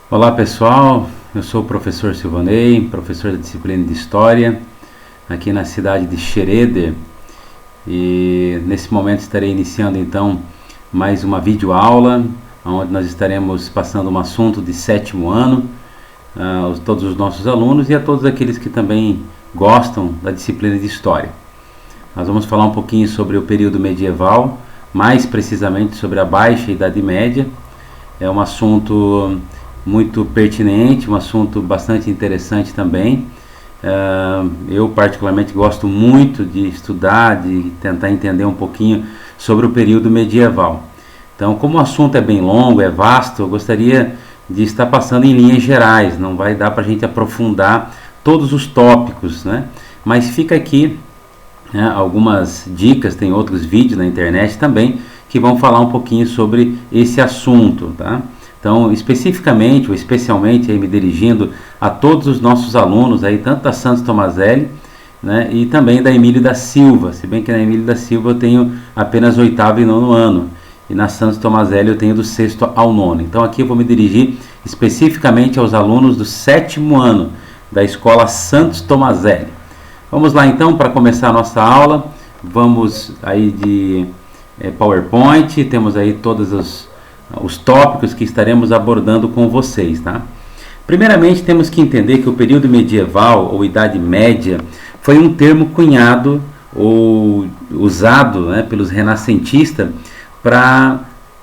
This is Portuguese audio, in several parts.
Olá pessoal, eu sou o professor Silvanei, professor da disciplina de História, aqui na cidade de Xereder, e nesse momento estarei iniciando então mais uma videoaula, onde nós estaremos passando um assunto de 7º ano, a todos os nossos alunos e a todos aqueles que também gostam da disciplina de História. Nós vamos falar um pouquinho sobre o período medieval, mais precisamente sobre a Baixa Idade Média. É um assunto muito pertinente, um assunto bastante interessante também. Eu particularmente gosto muito de estudar, de tentar entender um pouquinho sobre o período medieval. Então, como o assunto é bem longo, é vasto, eu gostaria de estar passando em linhas gerais, não vai dar para a gente aprofundar todos os tópicos, né? Mas fica aqui algumas dicas, tem outros vídeos na internet também que vão falar um pouquinho sobre esse assunto, tá? Então, especificamente ou especialmente aí me dirigindo a todos os nossos alunos aí, tanto da Santos Tomazelli, né, e também da Emílio da Silva, se bem que na Emílio da Silva eu tenho apenas 8º e 9º ano, e na Santos Tomazelli eu tenho do 6º ao 9º. Então aqui eu vou me dirigir especificamente aos alunos do 7º ano da Escola Santos Tomazelli. Vamos lá então para começar a nossa aula. Vamos aí de PowerPoint, temos aí todos os tópicos que estaremos abordando com vocês, tá? Primeiramente temos que entender que o período medieval ou Idade Média foi um termo cunhado ou usado, né, pelos renascentistas para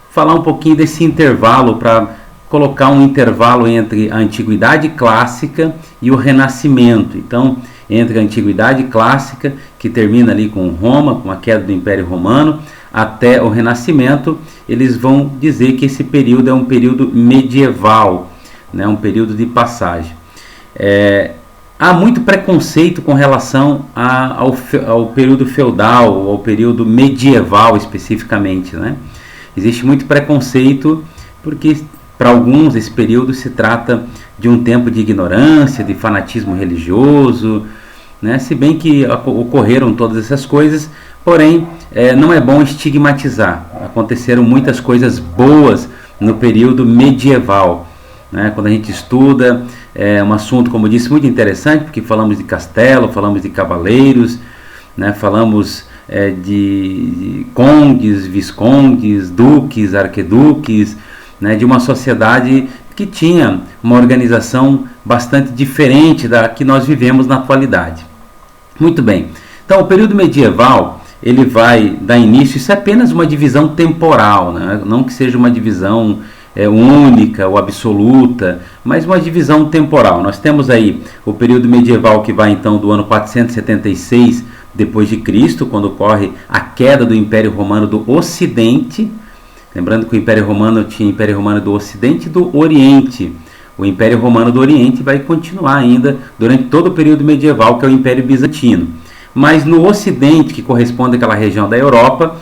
falar um pouquinho desse intervalo, para colocar um intervalo entre a Antiguidade Clássica e o Renascimento. Então, entre a Antiguidade Clássica, que termina ali com Roma, com a queda do Império Romano, até o Renascimento, eles vão dizer que esse período é um período medieval, né, um período de passagem. Há muito preconceito com relação ao período feudal, ao período medieval especificamente, né? Existe muito preconceito porque para alguns esse período se trata de um tempo de ignorância, de fanatismo religioso, né? Se bem que ocorreram todas essas coisas, porém não é bom estigmatizar. Aconteceram muitas coisas boas no período medieval, né? Quando a gente estuda, é um assunto, como eu disse, muito interessante, porque falamos de castelo, falamos de cavaleiros, né? Falamos de condes, viscondes, duques, arqueduques, né? De uma sociedade que tinha uma organização bastante diferente da que nós vivemos na atualidade. Muito bem, então o período medieval ele vai dar início, isso é apenas uma divisão temporal, né? Não que seja uma divisão única ou absoluta, mas uma divisão temporal. Nós temos aí o período medieval que vai então do ano 476 depois de Cristo, quando ocorre a queda do Império Romano do Ocidente. Lembrando que o Império Romano tinha Império Romano do Ocidente e do Oriente. O Império Romano do Oriente vai continuar ainda durante todo o período medieval, que é o Império Bizantino. Mas no Ocidente, que corresponde àquela região da Europa,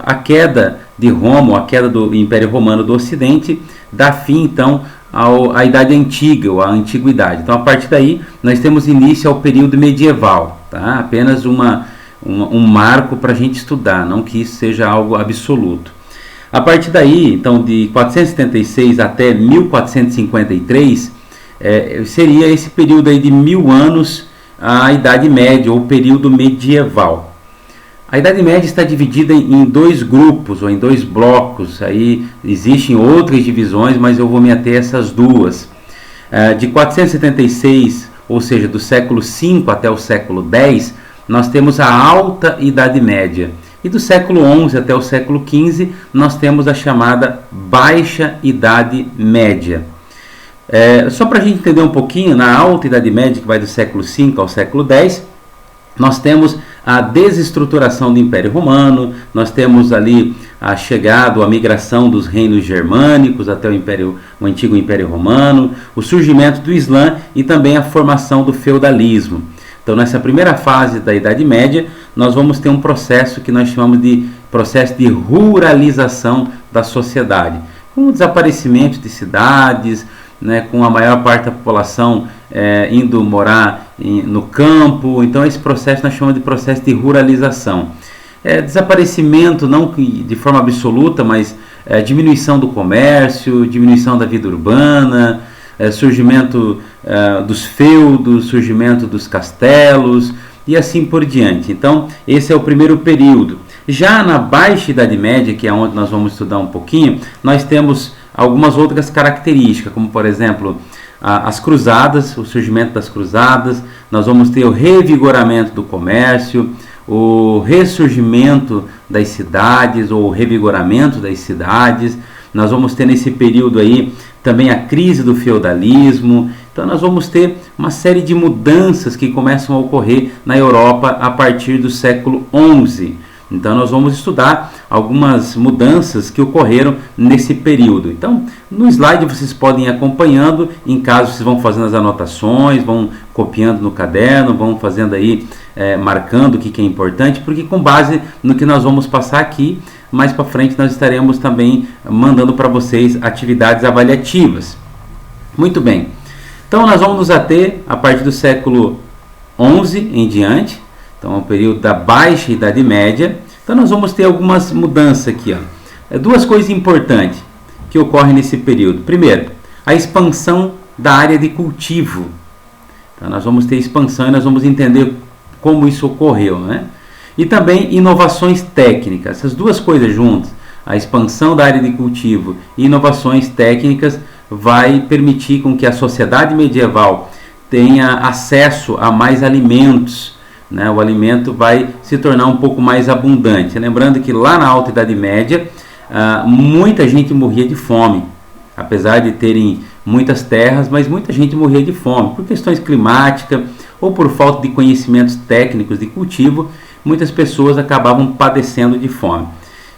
a queda de Roma, a queda do Império Romano do Ocidente, dá fim então à Idade Antiga, ou à Antiguidade. Então a partir daí nós temos início ao período medieval, tá? Apenas um marco para a gente estudar, não que isso seja algo absoluto. A partir daí, então, de 476 até 1453, seria esse período aí de 1000 anos, a Idade Média, ou período medieval. A Idade Média está dividida em dois grupos, ou em dois blocos. Aí existem outras divisões, mas eu vou me ater a essas duas. De 476, ou seja, do século V até o século X, nós temos a Alta Idade Média. E do século XI até o século XV, nós temos a chamada Baixa Idade Média. Só para a gente entender um pouquinho, na Alta Idade Média, que vai do século V ao século X, nós temos a desestruturação do Império Romano, nós temos ali a chegada, a migração dos reinos germânicos até o antigo Império Romano, o surgimento do Islã e também a formação do feudalismo. Então, nessa primeira fase da Idade Média, nós vamos ter um processo que nós chamamos de processo de ruralização da sociedade, com o desaparecimento de cidades, né, com a maior parte da população indo morar no campo. Então esse processo nós chamamos de processo de ruralização. desaparecimento, não de forma absoluta, mas diminuição do comércio, diminuição da vida urbana, surgimento dos feudos, surgimento dos castelos e assim por diante. Então, esse é o primeiro período. Já na Baixa Idade Média, que é onde nós vamos estudar um pouquinho, nós temos algumas outras características, como por exemplo, as cruzadas, o surgimento das cruzadas, nós vamos ter o revigoramento do comércio, o ressurgimento das cidades, ou o revigoramento das cidades. Nós vamos ter nesse período aí também a crise do feudalismo. Então nós vamos ter uma série de mudanças que começam a ocorrer na Europa a partir do século XI. Então nós vamos estudar algumas mudanças que ocorreram nesse período. Então no slide vocês podem ir acompanhando, em caso vocês vão fazendo as anotações, vão copiando no caderno, vão fazendo aí, marcando o que é importante, porque com base no que nós vamos passar aqui, mais para frente nós estaremos também mandando para vocês atividades avaliativas. Muito bem, então nós vamos nos ater a partir do século XI em diante. Então, é um período da Baixa Idade Média. Então, nós vamos ter algumas mudanças aqui. Duas coisas importantes que ocorrem nesse período. Primeiro, a expansão da área de cultivo. Então, nós vamos ter expansão e nós vamos entender como isso ocorreu, né? E também inovações técnicas. Essas duas coisas juntas, a expansão da área de cultivo e inovações técnicas, vai permitir com que a sociedade medieval tenha acesso a mais alimentos. O alimento vai se tornar um pouco mais abundante. Lembrando que lá na Alta Idade Média, muita gente morria de fome, apesar de terem muitas terras, mas muita gente morria de fome, por questões climáticas ou por falta de conhecimentos técnicos de cultivo, muitas pessoas acabavam padecendo de fome.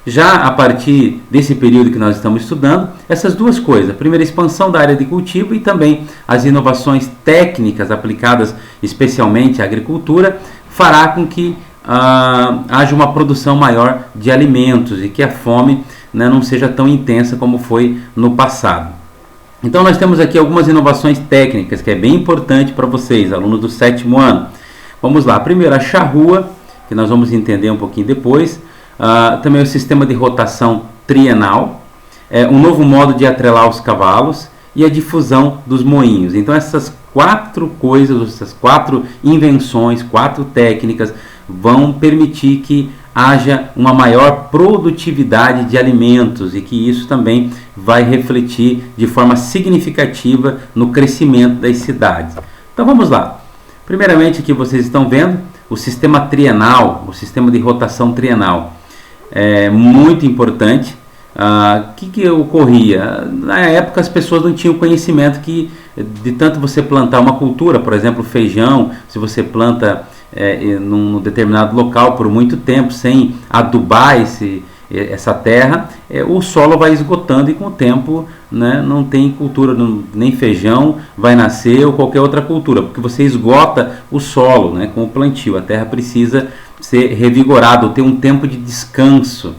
Já a partir desse período que nós estamos estudando, essas duas coisas, a primeira, expansão da área de cultivo e também as inovações técnicas aplicadas especialmente à agricultura, fará com que haja uma produção maior de alimentos e que a fome, não seja tão intensa como foi no passado. Então nós temos aqui algumas inovações técnicas que é bem importante para vocês, alunos do 7º ano. Vamos lá, primeiro a charrua, que nós vamos entender um pouquinho depois. Também o sistema de rotação trienal, um novo modo de atrelar os cavalos e a difusão dos moinhos. Então essas 4 coisas, essas 4 invenções, 4 técnicas vão permitir que haja uma maior produtividade de alimentos e que isso também vai refletir de forma significativa no crescimento das cidades. Então vamos lá. Primeiramente aqui vocês estão vendo o sistema trienal, o sistema de rotação trienal. É muito importante. O que ocorria? Na época as pessoas não tinham conhecimento que de tanto você plantar uma cultura, por exemplo feijão, se você planta num determinado local por muito tempo sem adubar essa terra, o solo vai esgotando e com o tempo não tem cultura, nem feijão vai nascer ou qualquer outra cultura, porque você esgota o solo com o plantio. A terra precisa ser revigorada, ter um tempo de descanso.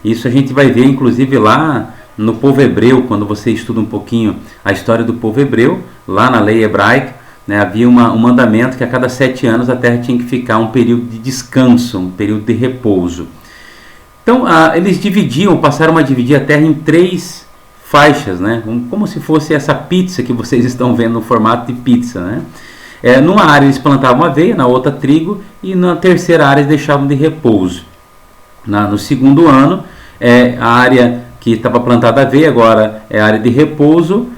Isso a gente vai ver inclusive lá no povo hebreu, quando você estuda um pouquinho a história do povo hebreu, lá na lei hebraica, havia um mandamento que a cada 7 anos a terra tinha que ficar um período de descanso, um período de repouso. Então eles passaram a dividir a terra em 3 faixas, como se fosse essa pizza que vocês estão vendo no formato de pizza. Numa área eles plantavam aveia, na outra trigo e na terceira área eles deixavam de repouso. No segundo ano, a área que estava plantada aveia agora é a área de repouso,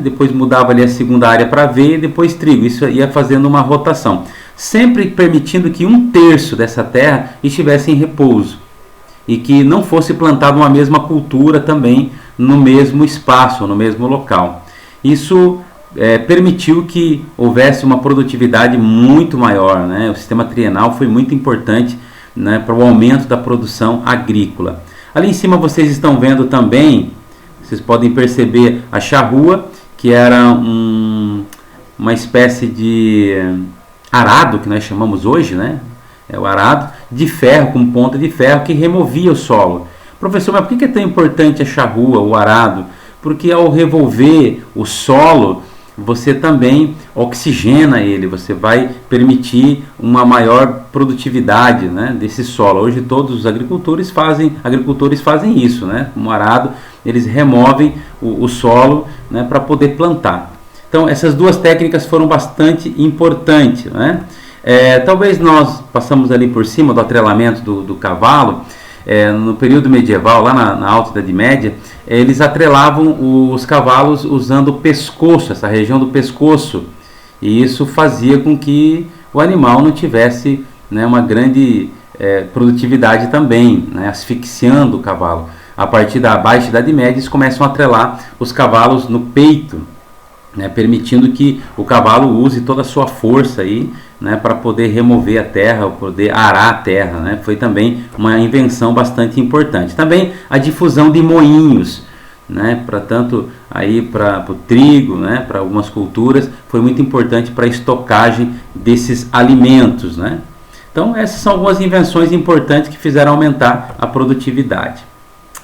depois mudava ali a segunda área para aveia e depois trigo. Isso ia fazendo uma rotação, sempre permitindo que 1/3 dessa terra estivesse em repouso e que não fosse plantada uma mesma cultura também no mesmo espaço, no mesmo local. Isso permitiu que houvesse uma produtividade muito maior. O sistema trienal foi muito importante para o aumento da produção agrícola. Ali em cima vocês estão vendo também, vocês podem perceber a charrua, que era uma espécie de arado, que nós chamamos hoje, o arado de ferro, com ponta de ferro, que removia o solo. Professor, mas por que é tão importante a charrua, o arado? Porque ao revolver o solo, você também oxigena ele, você vai permitir uma maior produtividade, né, desse solo. Hoje todos os agricultores fazem isso, né, com o arado eles removem o solo, né, para poder plantar. Então essas duas técnicas foram bastante importantes, né? Talvez nós passamos ali por cima do atrelamento do cavalo. No período medieval, lá na Alta Idade Média, eles atrelavam os cavalos usando o pescoço, essa região do pescoço, e isso fazia com que o animal não tivesse, né, uma grande produtividade também, né, asfixiando o cavalo. A partir da Baixa Idade Média, eles começam a atrelar os cavalos no peito, né, permitindo que o cavalo use toda a sua força aí, né, para poder remover a terra, poder arar a terra, né? Foi também uma invenção bastante importante. Também a difusão de moinhos, né, para tanto aí para o trigo, né, para algumas culturas, foi muito importante para a estocagem desses alimentos, né? Então essas são algumas invenções importantes que fizeram aumentar a produtividade.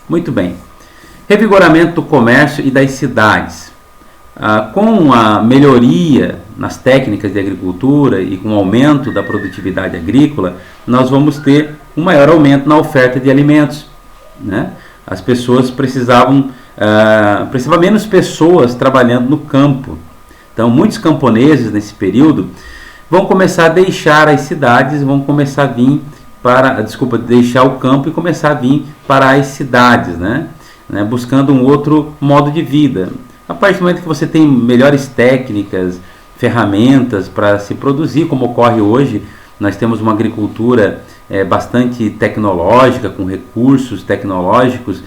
Muito bem. Revigoramento do comércio e das cidades. Com a melhoria nas técnicas de agricultura e com o aumento da produtividade agrícola, nós vamos ter um maior aumento na oferta de alimentos, né? As pessoas precisavam menos pessoas trabalhando no campo. Então muitos camponeses nesse período vão começar a deixar as cidades, vão começar a vir deixar o campo e começar a vir para as cidades, né? Buscando um outro modo de vida. A partir do momento que você tem melhores técnicas, ferramentas para se produzir, como ocorre hoje, nós temos uma agricultura bastante tecnológica, com recursos tecnológicos,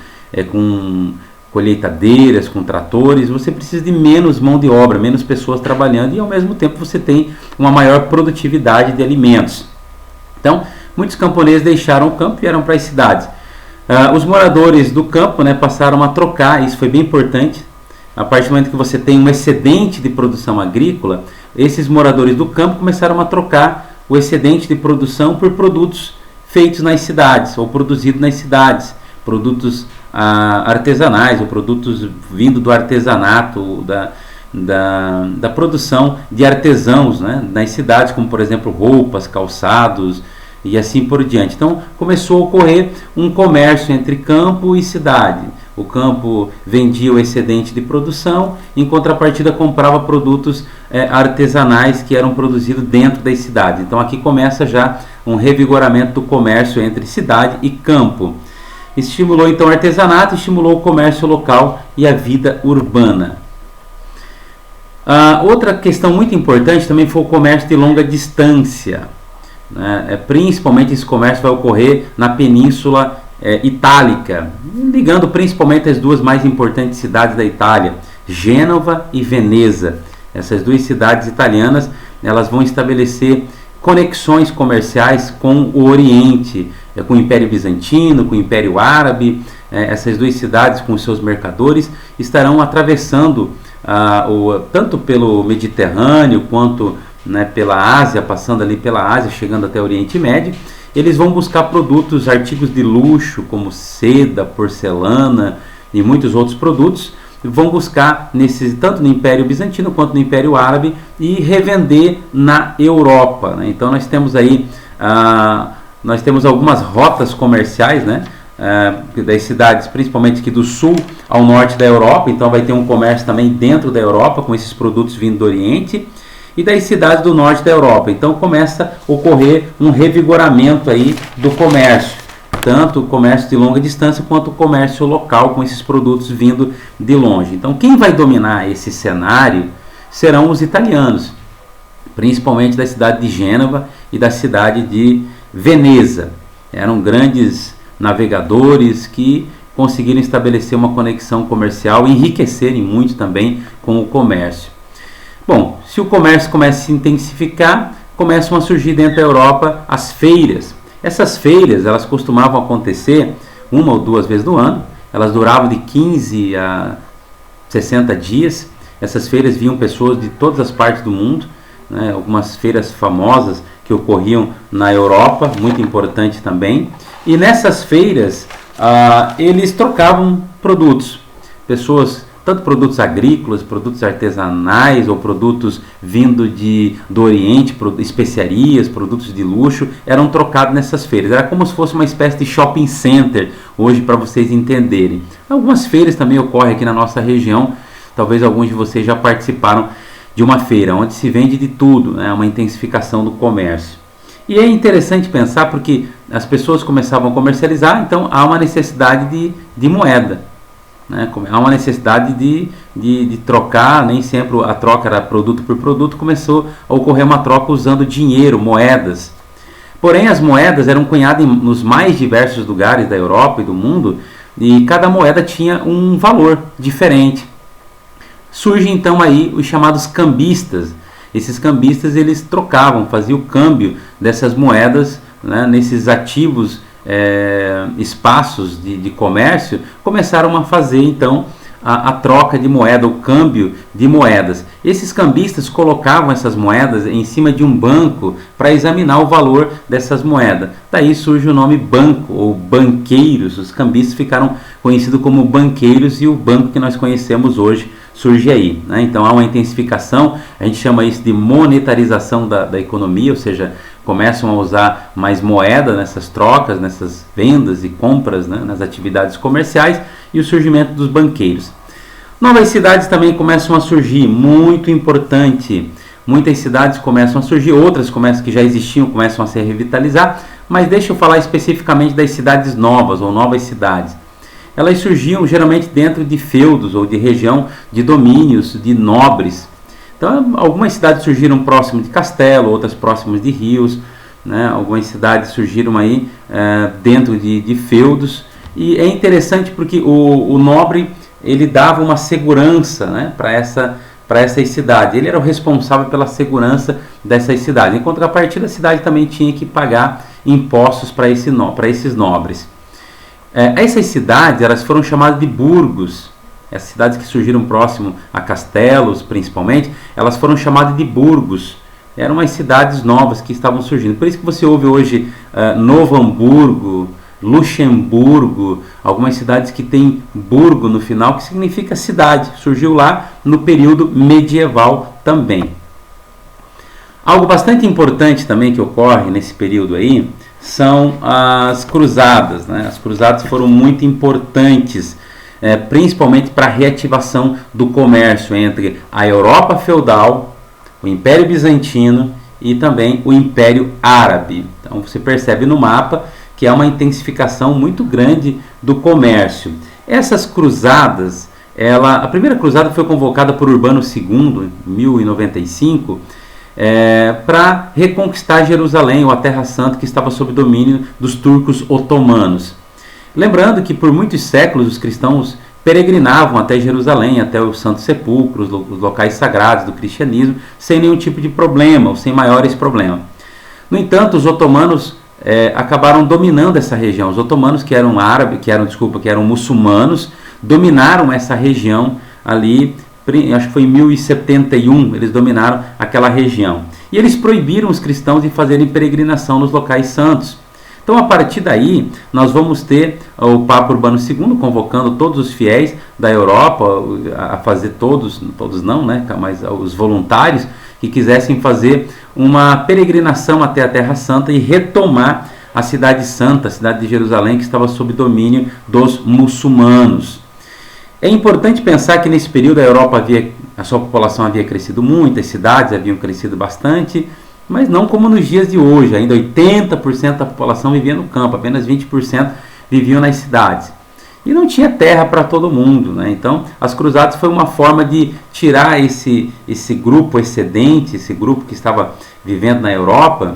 com colheitadeiras, com tratores. Você precisa de menos mão de obra, menos pessoas trabalhando, e ao mesmo tempo você tem uma maior produtividade de alimentos. Então, muitos camponeses deixaram o campo e vieram para as cidades. Os moradores do campo, né, passaram a trocar, isso foi bem importante. A partir do momento que você tem um excedente de produção agrícola, esses moradores do campo começaram a trocar o excedente de produção por produtos feitos nas cidades ou produzidos nas cidades, produtos artesanais ou produtos vindo do artesanato, da produção de artesãos, né, nas cidades, como por exemplo roupas, calçados e assim por diante. Então começou a ocorrer um comércio entre campo e cidade. O campo vendia o excedente de produção, em contrapartida comprava produtos artesanais que eram produzidos dentro das cidades. Então aqui começa já um revigoramento do comércio entre cidade e campo. Estimulou então o artesanato, estimulou o comércio local e a vida urbana. Outra questão muito importante também foi o comércio de longa distância, né? Principalmente esse comércio vai ocorrer na Península Itálica, ligando principalmente as duas mais importantes cidades da Itália, Gênova e Veneza. Essas duas cidades italianas, elas vão estabelecer conexões comerciais com o Oriente, com o Império Bizantino, com o Império Árabe. Essas duas cidades com seus mercadores estarão atravessando tanto pelo Mediterrâneo quanto, né, pela Ásia, passando ali pela Ásia, chegando até o Oriente Médio. Eles vão buscar produtos, artigos de luxo, como seda, porcelana e muitos outros produtos, vão buscar tanto no Império Bizantino quanto no Império Árabe e revender na Europa, né? Então nós temos aí algumas rotas comerciais, né, das cidades, principalmente aqui do sul ao norte da Europa. Então vai ter um comércio também dentro da Europa com esses produtos vindo do Oriente, e das cidades do norte da Europa. Então começa a ocorrer um revigoramento aí do comércio, tanto o comércio de longa distância quanto o comércio local com esses produtos vindo de longe. Então quem vai dominar esse cenário serão os italianos, principalmente da cidade de Gênova e da cidade de Veneza. Eram grandes navegadores que conseguiram estabelecer uma conexão comercial e enriquecerem muito também com o comércio. Bom, se o comércio começa a se intensificar, começam a surgir dentro da Europa as feiras. Essas feiras, elas costumavam acontecer uma ou duas vezes no ano. Elas duravam de 15 a 60 dias. Essas feiras vinham pessoas de todas as partes do mundo, né? Algumas feiras famosas que ocorriam na Europa, muito importante também. E nessas feiras, eles trocavam produtos. Pessoas tanto produtos agrícolas, produtos artesanais ou produtos vindo do Oriente, especiarias, produtos de luxo, eram trocados nessas feiras. Era como se fosse uma espécie de shopping center, hoje, para vocês entenderem. Algumas feiras também ocorrem aqui na nossa região, talvez alguns de vocês já participaram de uma feira, onde se vende de tudo, né? Uma intensificação do comércio. E é interessante pensar porque as pessoas começavam a comercializar, então há uma necessidade de moeda, né? Há uma necessidade de trocar, nem sempre a troca era produto por produto, começou a ocorrer uma troca usando dinheiro, moedas. Porém, as moedas eram cunhadas nos mais diversos lugares da Europa e do mundo, e cada moeda tinha um valor diferente. Surgem então aí os chamados cambistas. Esses cambistas, eles trocavam, faziam o câmbio dessas moedas, né, nesses ativos espaços de comércio, começaram a fazer então a troca de moeda, o câmbio de moedas. Esses cambistas colocavam essas moedas em cima de um banco para examinar o valor dessas moedas. Daí surge o nome banco ou banqueiros. Os cambistas ficaram conhecidos como banqueiros e o banco que nós conhecemos hoje surge aí, né? Então há uma intensificação, a gente chama isso de monetarização da economia, ou seja, começam a usar mais moeda nessas trocas, nessas vendas e compras, né, nas atividades comerciais, e o surgimento dos banqueiros. Novas cidades também começam a surgir, muito importante. Muitas cidades começam a surgir, outras que já existiam começam a se revitalizar, mas deixa eu falar especificamente das cidades novas ou novas cidades. Elas surgiam geralmente dentro de feudos ou de região de domínios de nobres. Então, algumas cidades surgiram próximo de castelo, outras próximas de rios, né? Algumas cidades surgiram aí dentro de feudos. E é interessante porque o nobre, ele dava uma segurança, né, para essas cidades. Ele era o responsável pela segurança dessas cidades. Em contrapartida, a cidade também tinha que pagar impostos para esses nobres. Essas cidades, elas foram chamadas de burgos. Essas cidades que surgiram próximo a castelos, principalmente, elas foram chamadas de burgos. Eram as cidades novas que estavam surgindo. Por isso que você ouve hoje Novo Hamburgo, Luxemburgo, algumas cidades que tem burgo no final, que significa cidade. Surgiu lá no período medieval também. Algo bastante importante também que ocorre nesse período aí são as cruzadas, né? As cruzadas foram muito importantes, principalmente para a reativação do comércio entre a Europa feudal, o Império Bizantino e também o Império Árabe. Então você percebe no mapa que há uma intensificação muito grande do comércio. Essas cruzadas, a primeira cruzada foi convocada por Urbano II, em 1095, para reconquistar Jerusalém, ou a Terra Santa, que estava sob domínio dos turcos otomanos. Lembrando que por muitos séculos os cristãos peregrinavam até Jerusalém, até os Santos Sepulcros, os locais sagrados do cristianismo, sem nenhum tipo de problema, ou sem maiores problemas. No entanto, os otomanos acabaram dominando essa região. Os otomanos, que eram muçulmanos, dominaram essa região ali. Acho que foi em 1071, eles dominaram aquela região. E eles proibiram os cristãos de fazerem peregrinação nos locais santos. Então, a partir daí, nós vamos ter o Papa Urbano II convocando todos os fiéis da Europa a fazer todos não, né, mas os voluntários que quisessem fazer uma peregrinação até a Terra Santa e retomar a Cidade Santa, a cidade de Jerusalém, que estava sob domínio dos muçulmanos. É importante pensar que nesse período a sua população havia crescido muito, as cidades haviam crescido bastante, mas não como nos dias de hoje. Ainda 80% da população vivia no campo, apenas 20% viviam nas cidades. E não tinha terra para todo mundo, né? Então, as cruzadas foi uma forma de tirar esse grupo excedente, esse grupo que estava vivendo na Europa,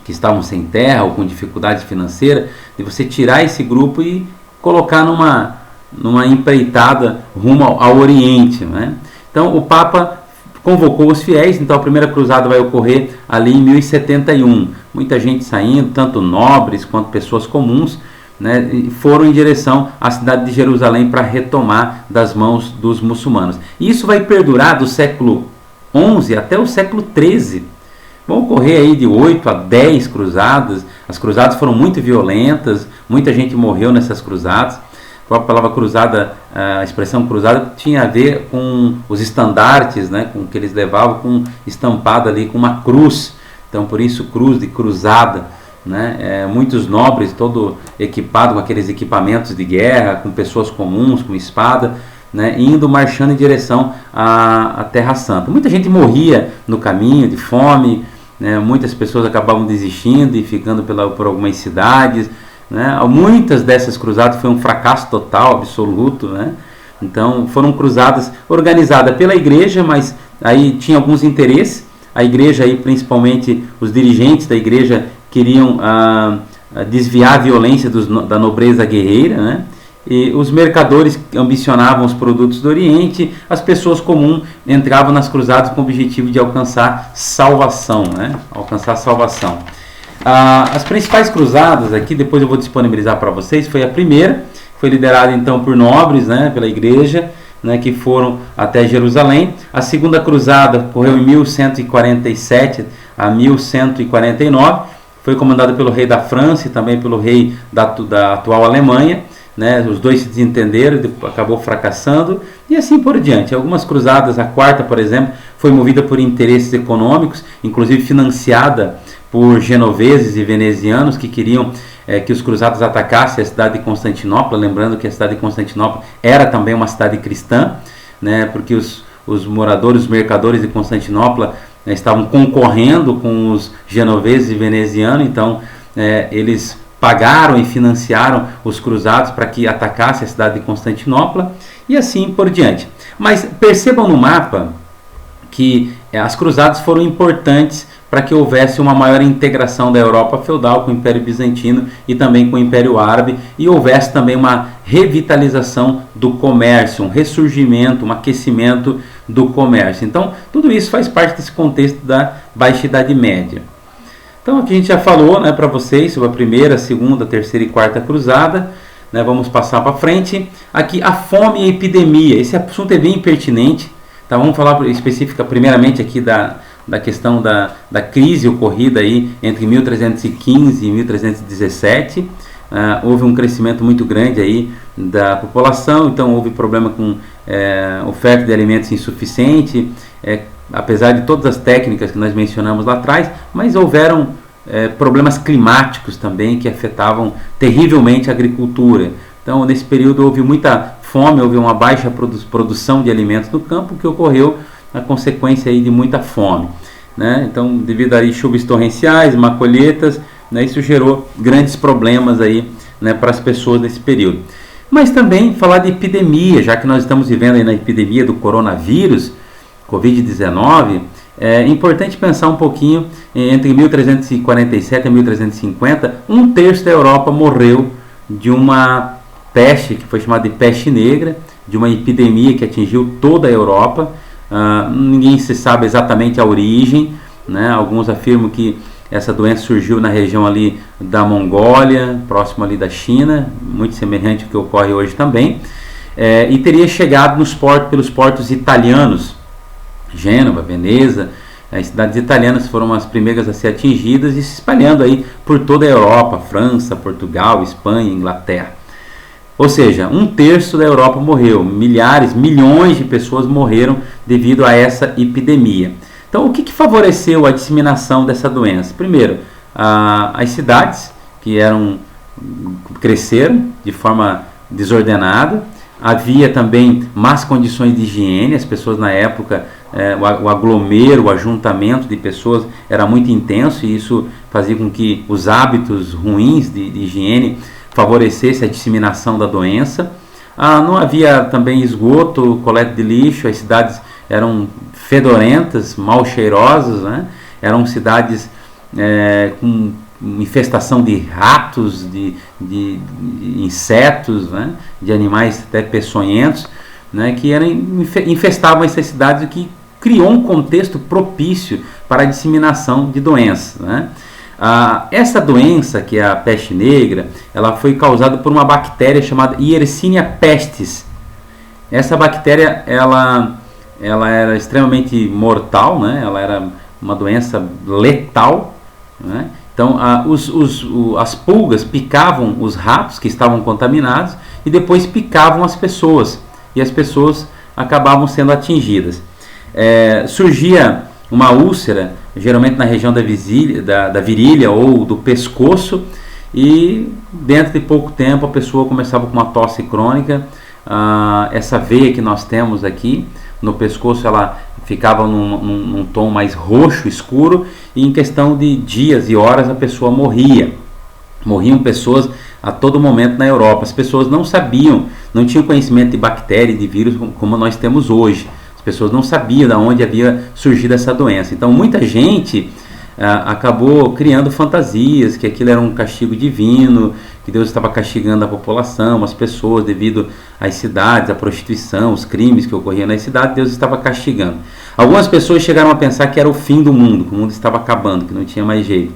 que estavam sem terra ou com dificuldade financeira, de você tirar esse grupo e colocar numa empreitada rumo ao Oriente, né? Então o Papa convocou os fiéis. Então a primeira cruzada vai ocorrer ali em 1071. Muita gente saindo, tanto nobres quanto pessoas comuns, né, foram em direção à cidade de Jerusalém para retomar das mãos dos muçulmanos. E isso vai perdurar do século XI até o século XIII. Vão ocorrer aí de 8 a 10 cruzadas. As cruzadas foram muito violentas, muita gente morreu nessas cruzadas. própria palavra cruzada, a expressão cruzada tinha a ver com os estandartes, né, com que eles levavam, com estampado ali com uma cruz. Então por isso cruz de cruzada, né? Muitos nobres, todo equipado com aqueles equipamentos de guerra, com pessoas comuns, com espada, né, indo marchando em direção à Terra Santa. Muita gente morria no caminho de fome, né, muitas pessoas acabavam desistindo e ficando por algumas cidades, né. Muitas dessas cruzadas foi um fracasso total, absoluto, né. Então foram cruzadas organizadas pela igreja, mas aí tinha alguns interesses. A igreja, aí, principalmente os dirigentes da igreja, queriam desviar a violência da nobreza guerreira, né? E os mercadores ambicionavam os produtos do Oriente, as pessoas comuns entravam nas cruzadas com o objetivo de alcançar salvação, né? Alcançar salvação. As principais cruzadas aqui, depois eu vou disponibilizar para vocês, foi a primeira, foi liderada então por nobres, né? Pela igreja, né, que foram até Jerusalém. A segunda cruzada ocorreu em 1147 a 1149, foi comandada pelo rei da França e também pelo rei da atual Alemanha, né. Os dois se desentenderam, acabou fracassando e assim por diante. Algumas cruzadas, a quarta, por exemplo, foi movida por interesses econômicos, inclusive financiada por genoveses e venezianos que queriam que os cruzados atacassem a cidade de Constantinopla, lembrando que a cidade de Constantinopla era também uma cidade cristã, né, porque os moradores, os mercadores de Constantinopla estavam concorrendo com os genoveses e venezianos, então eles pagaram e financiaram os cruzados para que atacassem a cidade de Constantinopla e assim por diante. Mas percebam no mapa que as cruzadas foram importantes para que houvesse uma maior integração da Europa feudal com o Império Bizantino e também com o Império Árabe, e houvesse também uma revitalização do comércio, um ressurgimento, um aquecimento do comércio. Então, tudo isso faz parte desse contexto da Baixa Idade Média. Então, aqui a gente já falou, né, para vocês sobre a primeira, segunda, terceira e quarta cruzada. Né, vamos passar para frente. Aqui, a fome e a epidemia. Esse assunto é bem pertinente. Tá, vamos falar específica primeiramente aqui da questão da crise ocorrida aí entre 1315 e 1317. Houve um crescimento muito grande aí da população, então houve problema com oferta de alimentos insuficiente, apesar de todas as técnicas que nós mencionamos lá atrás, mas houveram problemas climáticos também que afetavam terrivelmente a agricultura. Então nesse período houve muita fome, houve uma baixa produção de alimentos no campo, que ocorreu a consequência aí de muita fome, né? Então, devido a chuvas torrenciais, má colheitas, né, isso gerou grandes problemas aí, né, para as pessoas nesse período. Mas também falar de epidemia, já que nós estamos vivendo aí na epidemia do coronavírus, Covid-19, é importante pensar um pouquinho entre 1347 e 1350, um terço da Europa morreu de uma peste, que foi chamada de peste negra, de uma epidemia que atingiu toda a Europa. Ninguém se sabe exatamente a origem, né? Alguns afirmam que essa doença surgiu na região ali da Mongólia, próximo ali da China, muito semelhante ao que ocorre hoje também, e teria chegado pelos portos italianos, Gênova, Veneza. As cidades italianas foram as primeiras a ser atingidas e se espalhando aí por toda a Europa, França, Portugal, Espanha, Inglaterra. Ou seja, um terço da Europa morreu, milhões de pessoas morreram devido a essa epidemia. Então, o que favoreceu a disseminação dessa doença? Primeiro, as cidades que cresceram de forma desordenada, havia também más condições de higiene, as pessoas na época, o aglomero, o ajuntamento de pessoas era muito intenso e isso fazia com que os hábitos ruins de higiene favorecesse a disseminação da doença. Não havia também esgoto, coleta de lixo, as cidades eram fedorentas, mal cheirosas, né? Eram cidades com infestação de ratos, de insetos, né? De animais até peçonhentos, né? Que infestavam essas cidades, o que criou um contexto propício para a disseminação de doenças, né? Essa doença, que é a peste negra, ela foi causada por uma bactéria chamada Yersinia pestis. Essa bactéria ela era extremamente mortal, né? Ela era uma doença letal, né? Então as pulgas picavam os ratos que estavam contaminados e depois picavam as pessoas, e as pessoas acabavam sendo atingidas. Surgia uma úlcera, geralmente na região da virilha ou do pescoço, e dentro de pouco tempo a pessoa começava com uma tosse crônica. Essa veia que nós temos aqui no pescoço, ela ficava num tom mais roxo, escuro, e em questão de dias e horas a pessoa morria. Morriam pessoas a todo momento na Europa. As pessoas não sabiam, não tinham conhecimento de bactéria e de vírus como nós temos hoje. As pessoas não sabiam de onde havia surgido essa doença. Então muita gente acabou criando fantasias, que aquilo era um castigo divino, que Deus estava castigando a população, as pessoas, devido às cidades, à prostituição, os crimes que ocorriam nas cidades, Deus estava castigando. Algumas pessoas chegaram a pensar que era o fim do mundo, que o mundo estava acabando, que não tinha mais jeito.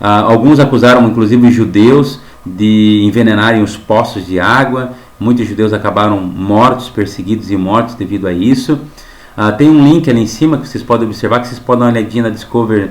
Alguns acusaram, inclusive, os judeus de envenenarem os poços de água. Muitos judeus acabaram mortos, perseguidos e mortos devido a isso. Tem um link ali em cima que vocês podem observar, que vocês podem dar uma olhadinha na Discover,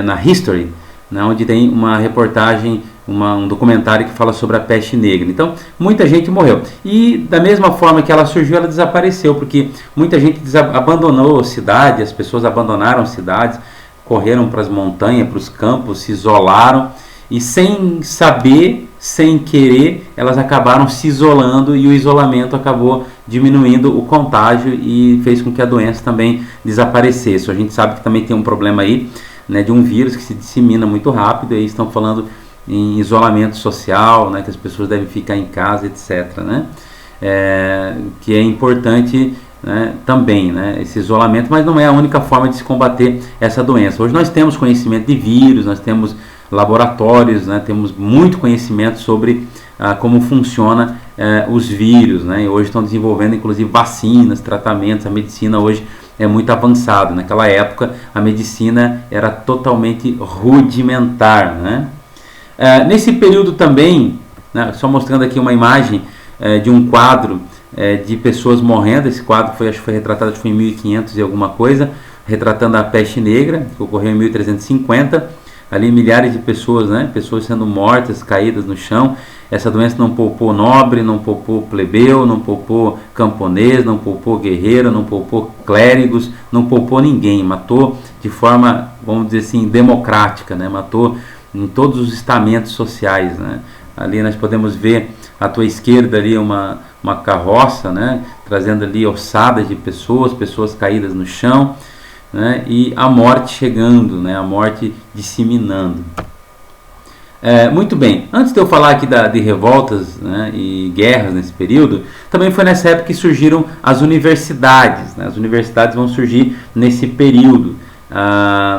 na History, onde tem uma reportagem, um documentário que fala sobre a peste negra. Então, muita gente morreu. E da mesma forma que ela surgiu, ela desapareceu, porque muita gente abandonou a cidade, as pessoas abandonaram cidades, correram para as montanhas, para os campos, se isolaram, e sem saber, sem querer, elas acabaram se isolando, e o isolamento acabou diminuindo o contágio e fez com que a doença também desaparecesse. A gente sabe que também tem um problema aí, de um vírus que se dissemina muito rápido, e aí estão falando em isolamento social, que as pessoas devem ficar em casa, etc. Que é importante, também, esse isolamento, mas não é a única forma de se combater essa doença. Hoje nós temos conhecimento de vírus, nós temos laboratórios, temos muito conhecimento sobre como funciona os vírus, e hoje estão desenvolvendo inclusive vacinas, tratamentos. A medicina hoje é muito avançada. Naquela época a medicina era totalmente rudimentar, nesse período também, só mostrando aqui uma imagem de um quadro de pessoas morrendo. Esse quadro acho que foi retratado em 1500 e alguma coisa, retratando a peste negra, que ocorreu em 1350. Ali milhares de pessoas, pessoas sendo mortas, caídas no chão. Essa doença não poupou nobre, não poupou plebeu, não poupou camponês, não poupou guerreiro, não poupou clérigos, não poupou ninguém. Matou de forma, vamos dizer assim, democrática, matou em todos os estamentos sociais, Ali nós podemos ver à tua esquerda ali uma carroça, trazendo ali ossadas de pessoas caídas no chão, e a morte chegando, a morte disseminando. Muito bem, antes de eu falar aqui de revoltas e guerras nesse período, também foi nessa época que surgiram as universidades. As universidades vão surgir nesse período,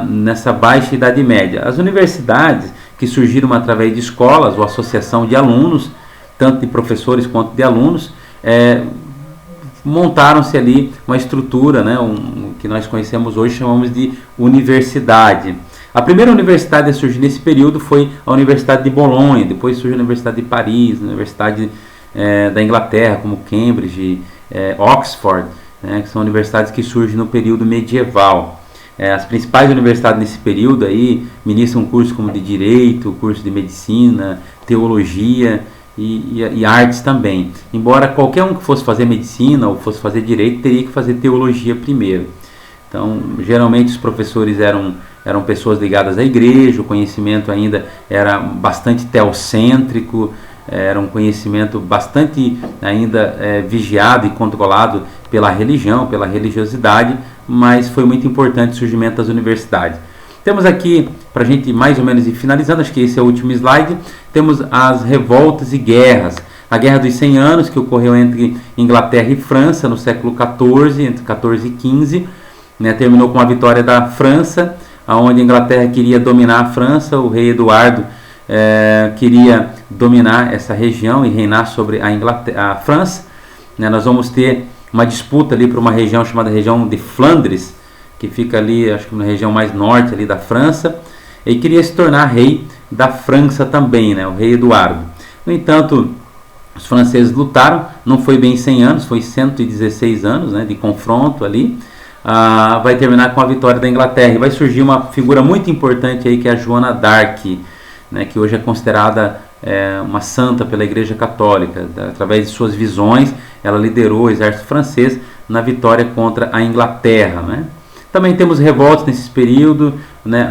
nessa baixa Idade Média. As universidades que surgiram através de escolas ou associação de alunos, tanto de professores quanto de alunos, montaram-se ali uma estrutura, que nós conhecemos hoje, chamamos de universidade. A primeira universidade a surgir nesse período foi a Universidade de Bolonha, depois surgiu a Universidade de Paris, a Universidade da Inglaterra, como Cambridge, Oxford, que são universidades que surgem no período medieval. As principais universidades nesse período aí ministram cursos como de Direito, curso de Medicina, Teologia e Artes também. Embora qualquer um que fosse fazer Medicina ou fosse fazer Direito, teria que fazer Teologia primeiro. Então, geralmente os professores eram pessoas ligadas à igreja, o conhecimento ainda era bastante teocêntrico, era um conhecimento bastante ainda vigiado e controlado pela religião, pela religiosidade, mas foi muito importante o surgimento das universidades. Temos aqui, para a gente mais ou menos ir finalizando, acho que esse é o último slide, temos as revoltas e guerras. A Guerra dos 100 Anos, que ocorreu entre Inglaterra e França no século XIV, entre 14 e 15, terminou com a vitória da França, onde a Inglaterra queria dominar a França. O rei Eduardo queria dominar essa região e reinar sobre a França. Nós vamos ter uma disputa ali para uma região chamada região de Flandres, que fica ali, acho que na região mais norte ali da França, e queria se tornar rei da França também, o rei Eduardo. No entanto, os franceses lutaram, não foi bem 100 anos, foi 116 anos de confronto ali. Vai terminar com a vitória da Inglaterra, e vai surgir uma figura muito importante aí, que é a Joana d'Arc, que hoje é considerada uma santa pela Igreja Católica. Através de suas visões, ela liderou o exército francês na vitória contra a Inglaterra, né? Também temos revoltas nesse período, né,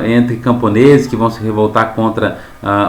entre camponeses que vão se revoltar contra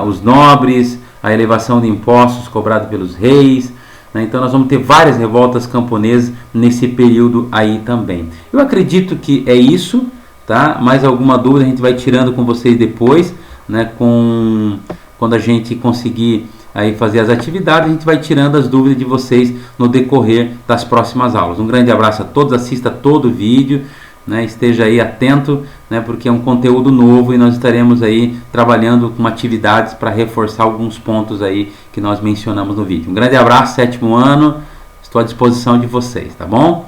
os nobres, a elevação de impostos cobrados pelos reis, né? Então nós vamos ter várias revoltas camponesas nesse período aí também. Eu acredito que é isso, tá? Mais alguma dúvida a gente vai tirando com vocês depois, né? Quando a gente conseguir aí fazer as atividades, a gente vai tirando as dúvidas de vocês no decorrer das próximas aulas. Um grande abraço a todos, assista todo o vídeo, né, esteja aí atento, né, porque é um conteúdo novo e nós estaremos aí trabalhando com atividades para reforçar alguns pontos aí que nós mencionamos no vídeo. Um grande abraço, 7º ano, estou à disposição de vocês, tá bom?